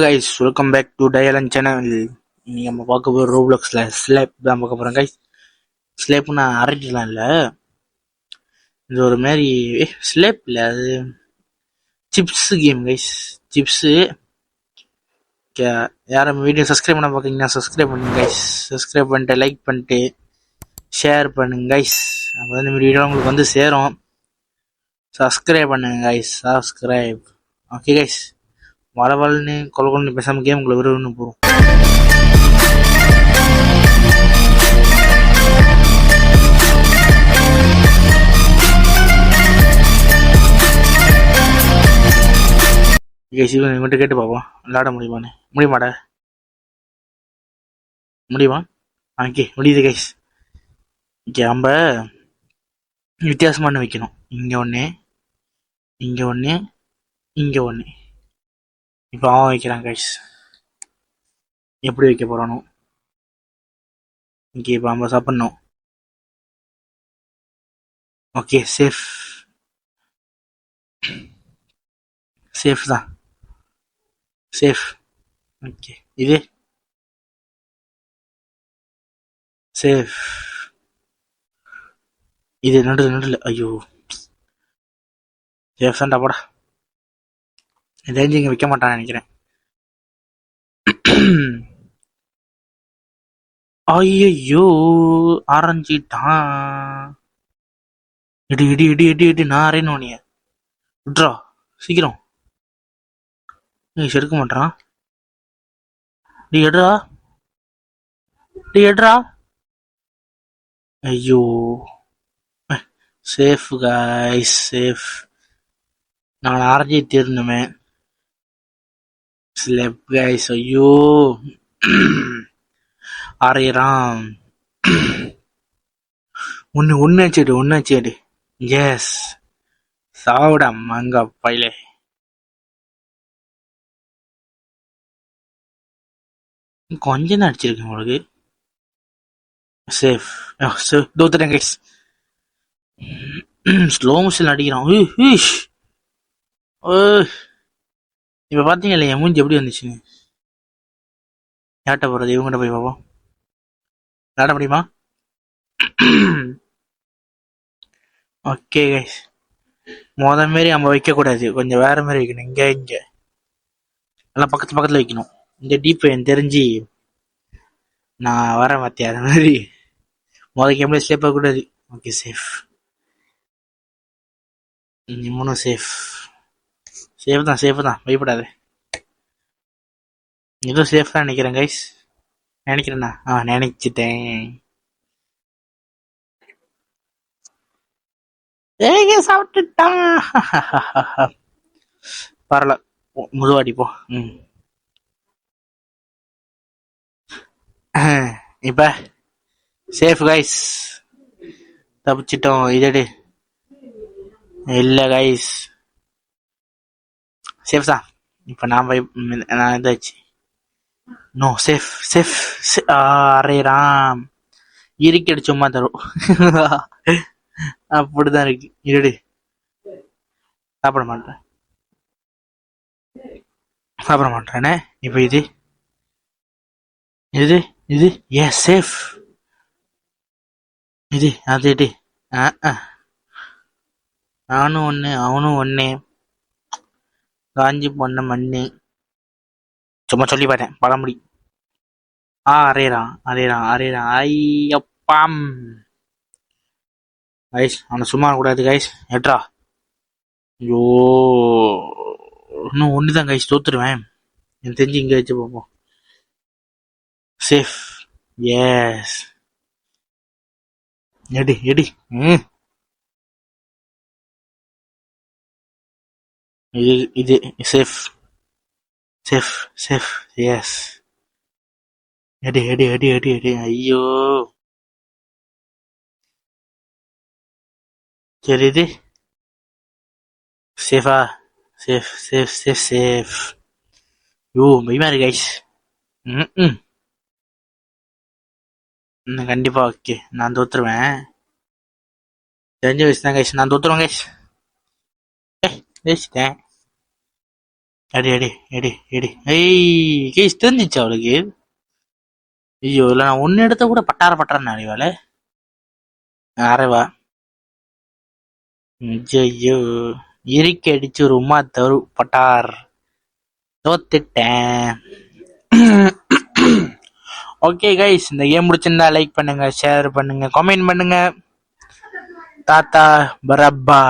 Guys, welcome back to டயலன் channel. இன்னைக்கு நம்ம பார்க்க போகிற ரோப்ளாக்ஸில் ஸ்லேப் தான் பார்க்க போகிறோம் கைஸ். ஸ்லேப்னா அரட்டிலாம் இல்லை, இது ஒரு மாதிரி ஸ்லேப் இல்லை, அது சிப்ஸு கேம் கைஸ். சிப்ஸு. யாரும் வீடியோ சப்ஸ்கிரைப் பண்ண பார்க்குறீங்கன்னா சப்ஸ்கிரைப் பண்ணுங்க கைஸ். சப்ஸ்கிரைப் பண்ணிட்டு லைக் பண்ணிட்டு ஷேர் பண்ணுங்க கைஸ். அப்போ இந்த மாதிரி வீடியோ உங்களுக்கு வந்து சேரும். சப்ஸ்கிரைப் பண்ணுங்க கைஸ், சப்ஸ்கிரைப். ஓகே கைஸ், வளவல்னு கொலகொலன்னு பேசாமல் கேமுக்குள்ள விரும்புன்னு போகிறோம். இவன்கிட்ட கேட்டு பார்ப்போம், விளையாட முடியுமான்னு. முடியுமாடா? முடியுமா? ஓகே, முடியுது கைஸ். ஓகே, நம்ம வித்தியாசமான வைக்கணும். இங்கே ஒன்று, இங்கே ஒன்று, இங்கே ஒன்று. இப்போ அவன் வைக்கிறான் கைஸ். எப்படி வைக்க போகிறானோ. ஓகே, இப்போ நம்ம சாப்பிட்ணும். Okay, safe. சேஃப் தான், சேஃப். ஓகே, இது சேஃப். இது நடுல. ஐயோ, சேஃப் தான்டா போடா. இதை இங்கே வைக்க மாட்டான்னு நினைக்கிறேன். ஐயோ, ஆரஞ்சிட்டான். இடி இடி இடி இடி இடி, நான் அரையணும். நீ விட்றா சீக்கிரம். நீ செடுக்க மாட்டான். டி எடுறா, டி எடுறா. ஐயோ, சேஃப் கைஸ், சேஃப். நான் ஆரஞ்சு தீரணுமே. ஸ்லெப் கைஸ். ஐயோ, அரையிறான். ஒன்னு வச்சுடு. எஸ், சாவுடா மங்க பையிலே. கொஞ்சம் தான் அடிச்சிருக்கேன் உங்களுக்கு. சேஃப். தோத்துட்டேன் கைஸ். ஸ்லோ மோஷன் அடிக்கிறான். இப்ப பாத்தீங்கல்ல என் மூஞ்சி எப்படி வந்துச்சுன்னு. யார்கிட்ட போறது? இவங்கிட்ட போய் பார்ப்போம். விளையாட முடியுமா? ஓகே கைஸ், மாரி நம்ம வைக்க கூடாது, கொஞ்சம் வேற மாதிரி வைக்கணும். இங்க எல்லாம் பக்கத்துல வைக்கணும். இந்த டீப் எனக்கு தெரிஞ்சு நான் வரேன் மாத்தியா, அது மாதிரி கேம்ல ஸ்லேப் ஆக கூடாது. Okay, safe. இவனும் சேஃப். சேஃப் தான், பயப்படாது. இதுவும் சேஃப் தான் நினைக்கிறேன் கைஸ். நினைக்கிறேண்ணா? நினைச்சிட்டேன். சாப்பிட்டுட்டான். பரவாயில்ல, முழுவாடி போ. இப்ப சேஃப் கைஸ், தப்பிச்சிட்டோம். இதடு இல்ல கைஸ், சேஃப் தான். இப்ப நான் இதாச்சு. No, safe. அரேராம் இருக்கடி சும்மா தரும். அப்படிதான் இருக்கு. இருடு, சாப்பிட மாட்டேன். இப்ப இது எஸ், சேஃப். இது அது எடு. நானும் ஒண்ணு, அவனும் ஒண்ணு. காஞ்சி பொண்ண மண்ணு. சும்மா சொல்லி பார்த்தேன், பழமுடி. அரேறான். ஐயப்பாம் கைஸ், அவனை சும்மா கூடாது கைஸ். ஏட்ரா. ஐயோ, இன்னும் ஒண்ணுதான் கைஸ், தோத்துருவேன். எனக்கு தெரிஞ்சு இங்க வச்சு பார்ப்போம். சேஃப். எஸ், எடி. இது சேஃப். எஸ், எடி. ஐயோ, சரி, இது சேஃபா? சேஃப். யோ, பயமா இருக்கு கைஸ். கண்டிப்பா. ஓகே, நான் தோத்துருவேன். தெரிஞ்ச வயசு தான் கைஸ், நான் தோத்துருவேன் கைஸ். ஜெயிச்சிட்டேன். அடி அடி அடி அடி ஐய் கேஸ் தெரிஞ்சிச்சு அவளுக்கு. ஐயோ இல்ல நான் ஒன்னு எடுத்த கூட பட்டார பட்டாரன்னு அறிவாள அரவா. ஐயோ இறுக்கி அடிச்சு ஒரு உமா தரு பட்டார். தோத்துட்டேன். ஓகே கைஸ், இந்த கேம் முடிச்சிருந்தா லைக் பண்ணுங்க, ஷேர் பண்ணுங்க, கமெண்ட் பண்ணுங்க. தாத்தா பரப்பா.